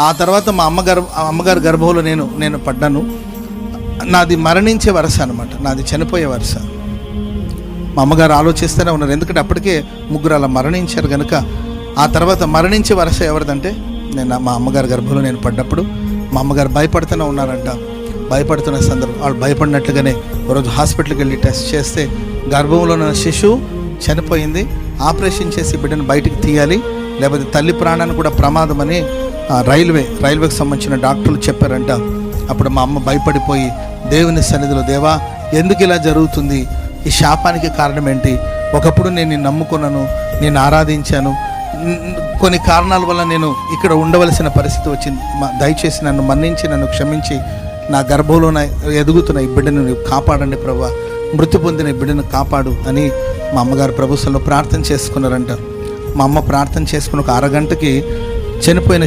ఆ తర్వాత మా అమ్మగారి గర్భంలో నేను పడ్డాను. నాది మరణించే వరుస అనమాట, నాది చనిపోయే వరుస. మా అమ్మగారు ఆలోచిస్తూనే ఉన్నారు, ఎందుకంటే అప్పటికే ముగ్గురు అలా మరణించారు కనుక. ఆ తర్వాత మరణించే వరుస ఎవరిదంటే మా అమ్మగారి గర్భంలో నేను పడ్డప్పుడు మా అమ్మగారు భయపడుతూనే ఉన్నారంట. భయపడుతున్న సందర్భం, వాళ్ళు భయపడినట్లుగానే ఒకరోజు హాస్పిటల్కి వెళ్ళి టెస్ట్ చేస్తే గర్భంలో ఉన్న శిశువు చనిపోయింది. ఆపరేషన్ చేసి బిడ్డను బయటికి తీయాలి, లేకపోతే తల్లి ప్రాణాన్ని కూడా ప్రమాదమని రైల్వేకి సంబంధించిన డాక్టర్లు చెప్పారంట. అప్పుడు మా అమ్మ భయపడిపోయి దేవుని సన్నిధిలో, దేవా ఎందుకు ఇలా జరుగుతుంది, ఈ శాపానికి కారణం ఏంటి? ఒకప్పుడు నేను నిన్ను నమ్ముకున్నాను, నేను ఆరాధించాను, కొన్ని కారణాల వల్ల నేను ఇక్కడ ఉండవలసిన పరిస్థితి వచ్చింది. దయచేసి నన్ను మన్నించి నన్ను క్షమించి నా గర్భంలో ఎదుగుతున్న ఈ బిడ్డను నువ్వు కాపాడండి ప్రభువా, మృతి పొందిన ఈ బిడ్డను కాపాడు అని మా అమ్మగారు ప్రభుత్వంలో ప్రార్థన చేసుకున్నారంట. మా అమ్మ ప్రార్థన చేసుకుని ఒక అరగంటకి చనిపోయిన